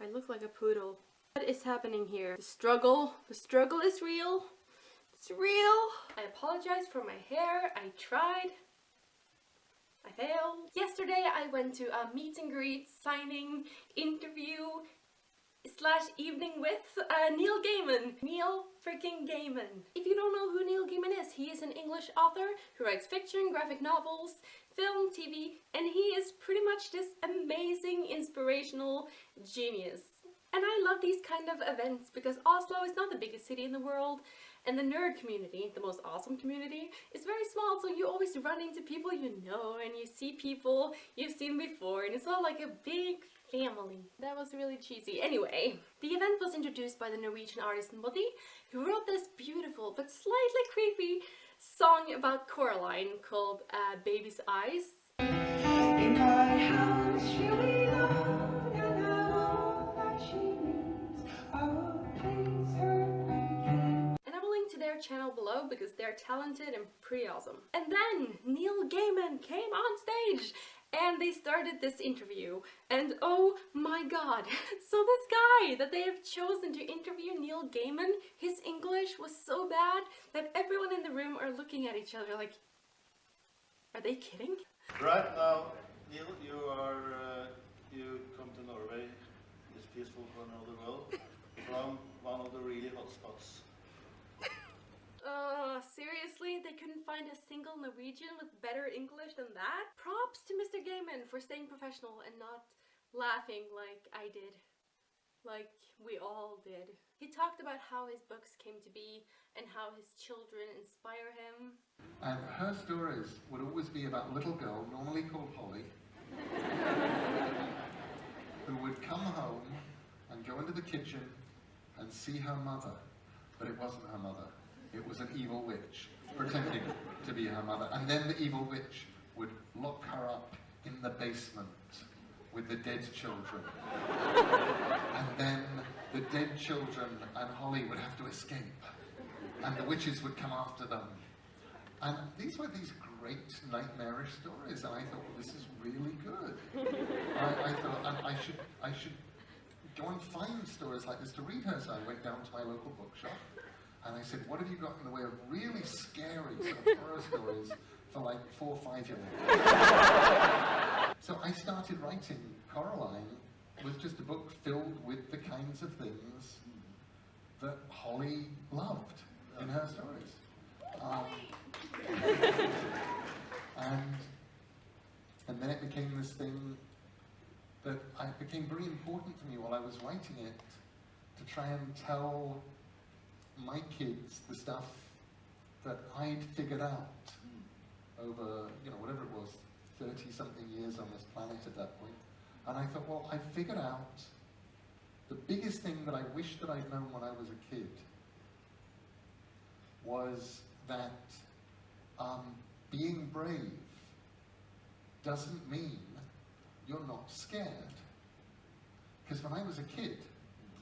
I look like a poodle. What is happening here? The struggle is real. It's real. I apologize for my hair. I tried. I failed. Yesterday I went to a meet and greet, signing, interview / evening with Neil Gaiman. Neil freaking Gaiman. If you don't know who Neil Gaiman is, he is an English author who writes fiction, graphic novels, film, TV, and he is pretty much this amazing, inspirational genius. And I love these kind of events because Oslo is not the biggest city in the world, and the nerd community, the most awesome community, is very small, so you always run into people you know, and you see people you've seen before, and it's all like a big family. That was really cheesy. Anyway, the event was introduced by the Norwegian artist Modi, who wrote this beautiful but slightly creepy song about Coraline called Baby's Eyes. In my house, really long, and all that she needs are a place her and I will link to their channel below because they're talented and pretty awesome. And then Neil Gaiman came on stage and they started this interview, and oh my god, so this guy that they have chosen to interview, Neil Gaiman, his English was so bad that everyone in the room are looking at each other like, are they kidding? Right now, Neil, you come to Norway, this peaceful corner of the world, from one of the really hot spots. Seriously? They couldn't find a single Norwegian with better English than that? Props to Mr. Gaiman for staying professional and not laughing like I did. Like we all did. He talked about how his books came to be and how his children inspire him. And her stories would always be about a little girl, normally called Holly, who would come home and go into the kitchen and see her mother, but it wasn't her mother. It was an evil witch, pretending to be her mother. And then the evil witch would lock her up in the basement with the dead children. And then the dead children and Holly would have to escape. And the witches would come after them. And these were these great nightmarish stories. And I thought, well, this is really good. I thought I should go and find stories like this to read her. So I went down to my local bookshop. And I said, what have you got in the way of really scary sort of horror stories for like 4 or 5-year-olds? So I started writing. Coraline was just a book filled with the kinds of things that Holly loved in her stories. And then it became this thing that became very important for me while I was writing it, to try and tell my kids the stuff that I'd figured out over, whatever it was, 30-something years on this planet at that point. And I thought, well, I figured out the biggest thing that I wish that I'd known when I was a kid was that being brave doesn't mean you're not scared. Because when I was a kid,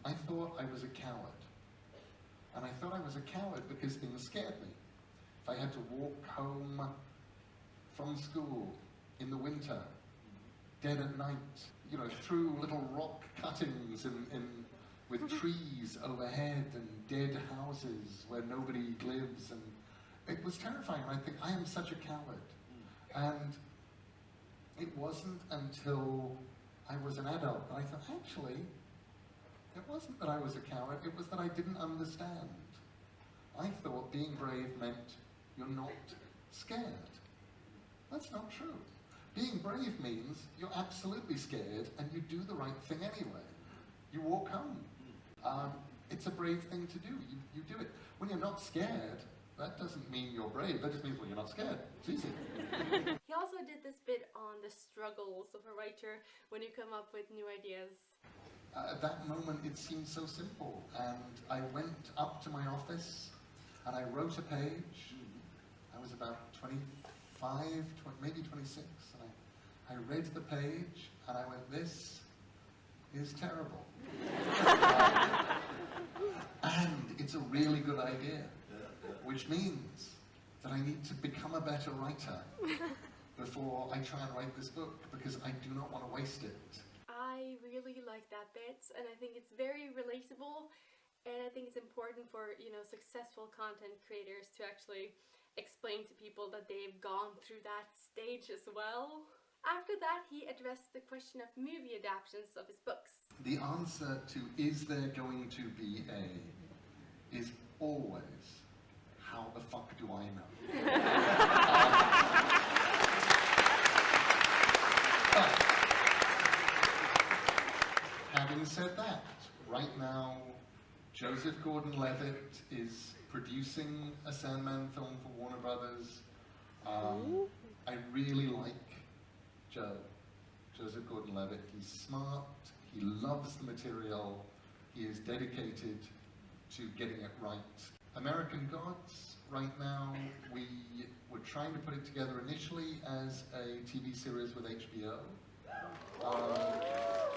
I thought I was a coward. And I thought I was a coward because things scared me. If I had to walk home from school in the winter, dead at night, through little rock cuttings with trees overhead and dead houses where nobody lives, and it was terrifying. And I think, I am such a coward. And it wasn't until I was an adult that I thought, actually, it wasn't that I was a coward, it was that I didn't understand. I thought being brave meant you're not scared. That's not true. Being brave means you're absolutely scared and you do the right thing anyway. You walk home. It's a brave thing to do. You do it. When you're not scared, that doesn't mean you're brave. That just means, well, you're not scared. It's easy. He also did this bit on the struggles of a writer when you come up with new ideas. At that moment, it seemed so simple, and I went up to my office and I wrote a page. I was about 25, maybe 26, and I read the page and I went, this is terrible. And it's a really good idea, which means that I need to become a better writer before I try and write this book, because I do not want to waste it. I really like that bit, and I think it's very relatable, and I think it's important for, you know, successful content creators to actually explain to people that they've gone through that stage as well. After that, he addressed the question of movie adaptations of his books. The answer to is there going to be a is always, how the fuck do I know? But, having said that, right now, Joseph Gordon-Levitt is producing a Sandman film for Warner Brothers. I really like Joseph Gordon-Levitt. He's smart, he loves the material, he is dedicated to getting it right. American Gods, right now, we were trying to put it together initially as a TV series with HBO.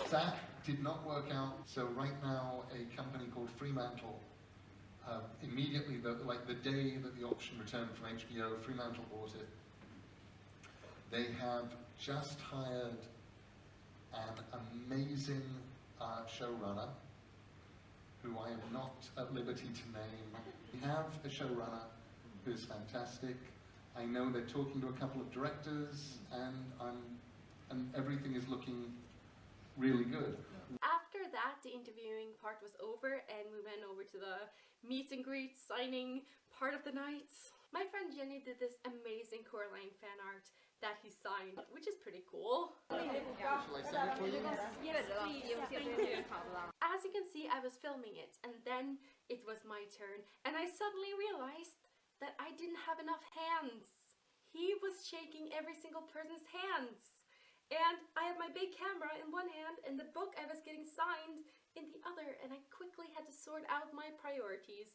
That did not work out, so right now a company called Fremantle, immediately, the day that the option returned from HBO, Fremantle bought it. They have just hired an amazing showrunner, who I am not at liberty to name. We have a showrunner who's fantastic. I know they're talking to a couple of directors, and everything is looking really good. After that, the interviewing part was over, and we went over to the meet and greet signing part of the night. My friend Jenny did this amazing Coraline fan art that he signed, which is pretty cool. Shall I send it for you? Yes, please. Thank you. As you can see, I was filming it, and then it was my turn, and I suddenly realized that I didn't have enough hands. He was shaking every single person's hands. And I had my big camera in one hand and the book I was getting signed in the other, and I quickly had to sort out my priorities,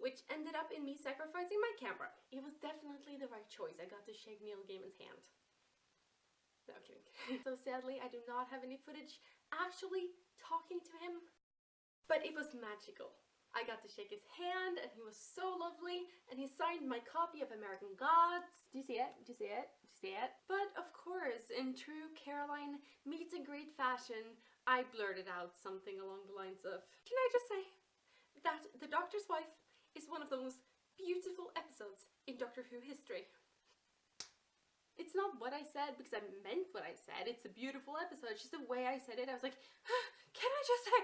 which ended up in me sacrificing my camera. It was definitely the right choice. I got to shake Neil Gaiman's hand. No, I'm kidding. So sadly, I do not have any footage actually talking to him, but it was magical. I got to shake his hand, and he was so lovely, and he signed my copy of American Gods. Do you see it? Do you see it? Do you see it? But of course, in true Caroline meet and greet fashion, I blurted out something along the lines of, can I just say that The Doctor's Wife is one of the most beautiful episodes in Doctor Who history. It's not what I said because I meant what I said. It's a beautiful episode. It's just the way I said it. I was like, can I just say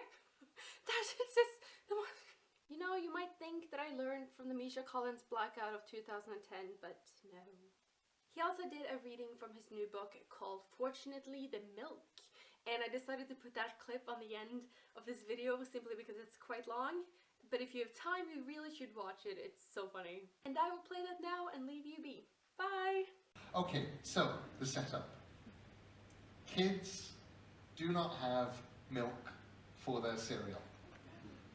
that it's just the one. You know, you might think that I learned from the Misha Collins blackout of 2010, but no. He also did a reading from his new book called Fortunately the Milk, and I decided to put that clip on the end of this video simply because it's quite long, but if you have time, you really should watch it. It's so funny. And I will play that now and leave you be. Bye! Okay, so the setup. Kids do not have milk for their cereal.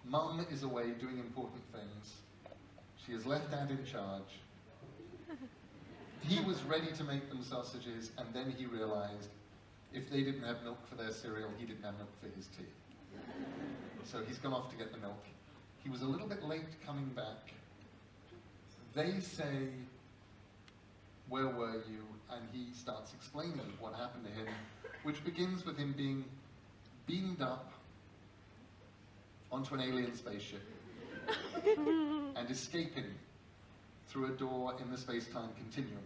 Mum is away doing important things. She is left dad in charge. He was ready to make them sausages, and then he realized if they didn't have milk for their cereal, he didn't have milk for his tea. So he's gone off to get the milk. He was a little bit late coming back. They say, where were you? And he starts explaining what happened to him, which begins with him being beamed up onto an alien spaceship and escaping through a door in the space-time continuum,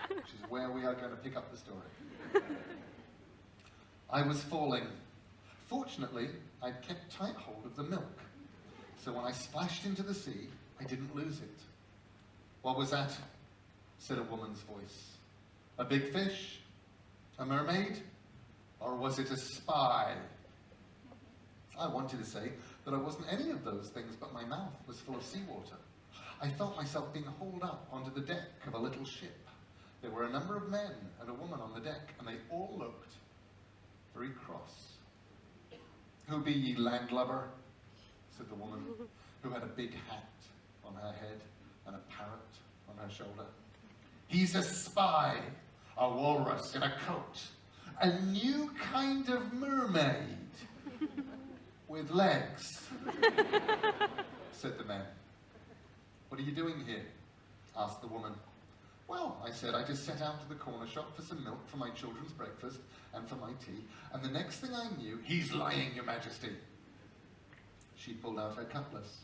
which is where we are going to pick up the story. I was falling. Fortunately, I'd kept tight hold of the milk, so when I splashed into the sea, I didn't lose it. What was that? Said a woman's voice. A big fish? A mermaid? Or was it a spy? I wanted to say that I wasn't any of those things, but my mouth was full of seawater. I felt myself being hauled up onto the deck of a little ship. There were a number of men and a woman on the deck, and they all looked very cross. Who be ye, landlubber? Said the woman, who had a big hat on her head and a parrot on her shoulder. He's a spy, a walrus in a coat, a new kind of mermaid. With legs, said the man. What are you doing here? Asked the woman. Well, I said, I just set out to the corner shop for some milk for my children's breakfast and for my tea, and the next thing I knew, he's lying, Your Majesty. She pulled out her cutlass.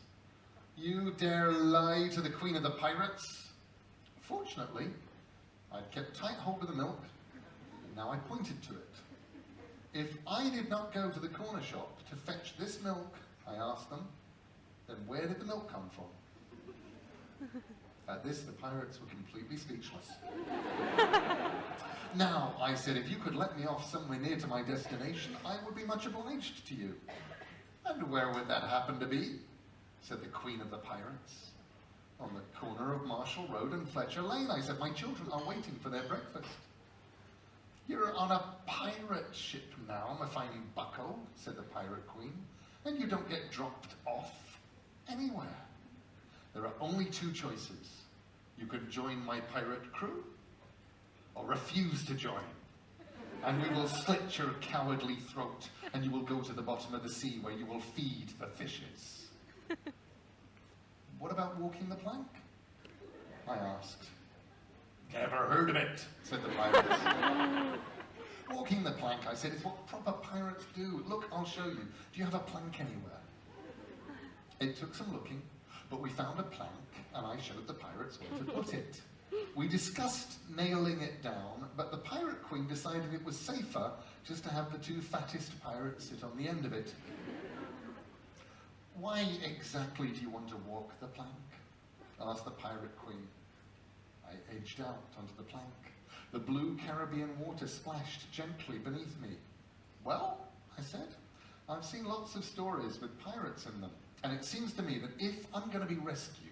You dare lie to the Queen of the Pirates? Fortunately, I'd kept tight hold of the milk, and now I pointed to it. If I did not go to the corner shop to fetch this milk, I asked them, then where did the milk come from? At this, the pirates were completely speechless. Now, I said, if you could let me off somewhere near to my destination, I would be much obliged to you. And where would that happen to be? Said the Queen of the Pirates. On the corner of Marshall Road and Fletcher Lane. I said, my children are waiting for their breakfast. You're on a pirate ship now, my fine bucko, said the Pirate Queen, and you don't get dropped off anywhere. There are only two choices. You can join my pirate crew, or refuse to join. And we will slit your cowardly throat, and you will go to the bottom of the sea where you will feed the fishes. What about walking the plank? I asked. Never heard of it, said the pirates. Walking the plank, I said, is what proper pirates do. Look, I'll show you. Do you have a plank anywhere? It took some looking, but we found a plank, and I showed the pirates where to put it. We discussed nailing it down, but the Pirate Queen decided it was safer just to have the two fattest pirates sit on the end of it. Why exactly do you want to walk the plank? Asked the Pirate Queen. I edged out onto the plank. The blue Caribbean water splashed gently beneath me. Well, I said, I've seen lots of stories with pirates in them, and it seems to me that if I'm going to be rescued.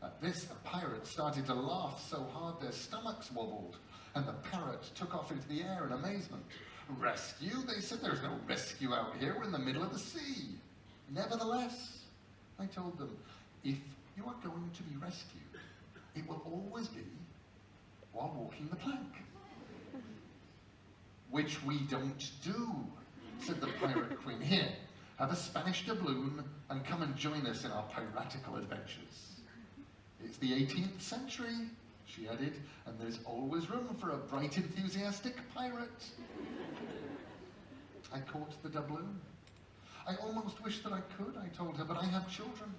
At this, the pirates started to laugh so hard their stomachs wobbled, and the parrot took off into the air in amazement. Rescue? They said, there's no rescue out here, we're in the middle of the sea. Nevertheless, I told them, if you are going to be rescued, it will always be while walking the plank. Which we don't do, said the Pirate Queen. Here, have a Spanish doubloon and come and join us in our piratical adventures. It's the 18th century, she added, and there's always room for a bright, enthusiastic pirate. I caught the doubloon. I almost wish that I could, I told her, but I have children,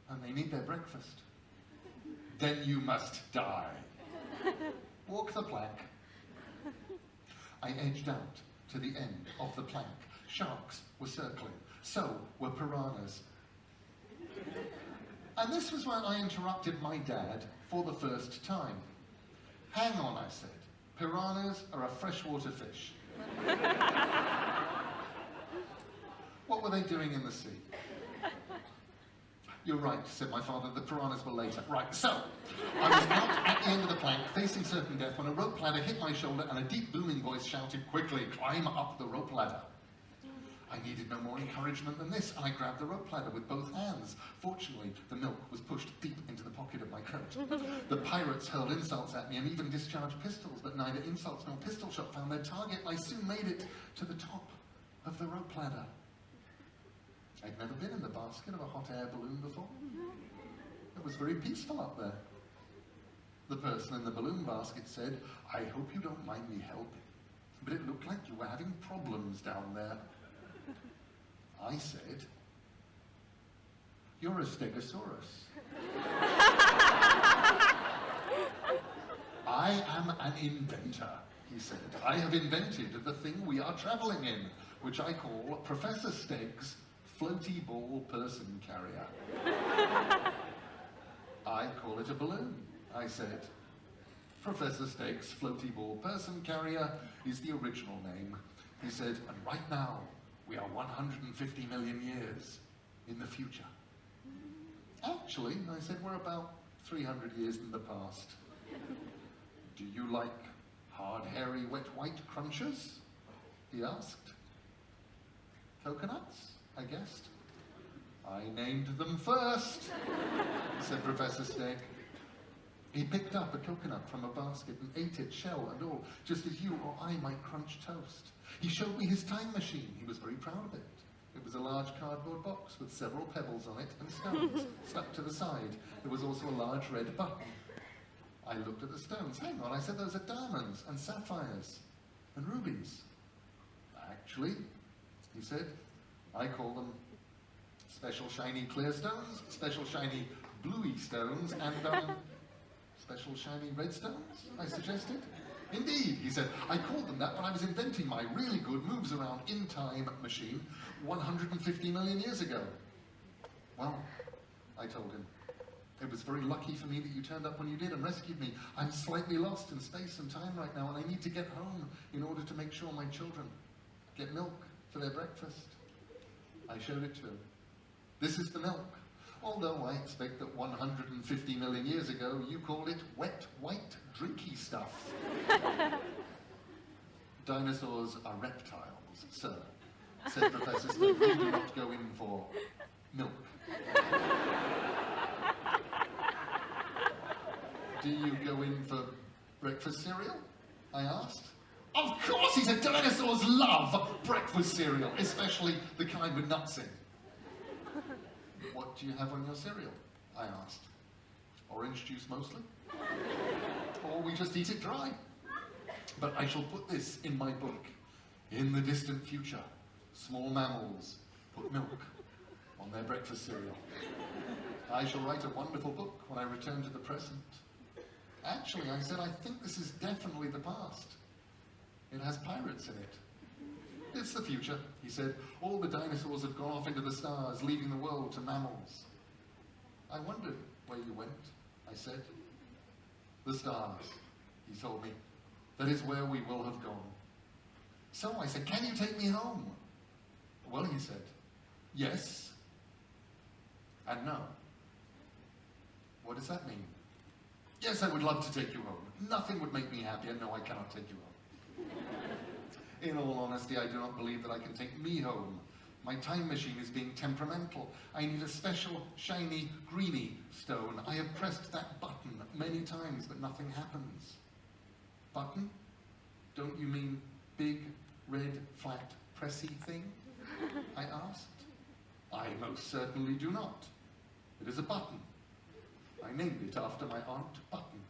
and they need their breakfast. Then you must die. Walk the plank. I edged out to the end of the plank. Sharks were circling. So were piranhas. And this was when I interrupted my dad for the first time. Hang on, I said. Piranhas are a freshwater fish. What were they doing in the sea? You're right, said my father, the piranhas were later. Right, so, I was out at the end of the plank, facing certain death, when a rope ladder hit my shoulder and a deep booming voice shouted, quickly, climb up the rope ladder. I needed no more encouragement than this, and I grabbed the rope ladder with both hands. Fortunately, the milk was pushed deep into the pocket of my coat. The pirates hurled insults at me and even discharged pistols, but neither insults nor pistol shot found their target. I soon made it to the top of the rope ladder. I'd never been in the basket of a hot air balloon before. It was very peaceful up there. The person in the balloon basket said, I hope you don't mind me helping, but it looked like you were having problems down there. I said, you're a stegosaurus. I am an inventor, he said. I have invented the thing we are traveling in, which I call Professor Steg's floaty ball person carrier. I call it a balloon, I said. Professor Steg's floaty ball person carrier is the original name. He said, and right now, we are 150 million years in the future. Actually, I said, we're about 300 years in the past. Do you like hard, hairy, wet, white crunchers? He asked. Coconuts? I guessed. I named them first, said Professor Steg. He picked up a coconut from a basket and ate it, shell and all, just as you or I might crunch toast. He showed me his time machine. He was very proud of it. It was a large cardboard box with several pebbles on it and stones stuck to the side. There was also a large red button. I looked at the stones. Hang on, I said those are diamonds and sapphires and rubies. Actually, he said, I call them special shiny clear stones, special shiny bluey stones, and special shiny red stones, I suggested. Indeed, he said, I called them that when I was inventing my really good moves around in time machine 150 million years ago. Well, I told him, it was very lucky for me that you turned up when you did and rescued me. I'm slightly lost in space and time right now, and I need to get home in order to make sure my children get milk for their breakfast. I showed it to him. This is the milk. Although I expect that 150 million years ago you called it wet, white, drinky stuff. Dinosaurs are reptiles, sir, said Professor Snape. You do not go in for milk. Do you go in for breakfast cereal? I asked. Of course, he said, dinosaurs love breakfast cereal, especially the kind with nuts in. What do you have on your cereal? I asked. Orange juice mostly? Or we just eat it dry? But I shall put this in my book. In the distant future, small mammals put milk on their breakfast cereal. I shall write a wonderful book when I return to the present. Actually, I said, I think this is definitely the past. It has pirates in it. It's the future, he said. All the dinosaurs have gone off into the stars, leaving the world to mammals. I wondered where you went, I said. The stars, he told me. That is where we will have gone. So I said, can you take me home? Well, he said, yes and no. What does that mean? Yes, I would love to take you home. Nothing would make me happier. No, I cannot take you home. In all honesty, I do not believe that I can take me home. My time machine is being temperamental. I need a special, shiny, greeny stone. I have pressed that button many times, but nothing happens. Button? Don't you mean big, red, flat, pressy thing? I asked. I most certainly do not. It is a button. I named it after my aunt Button.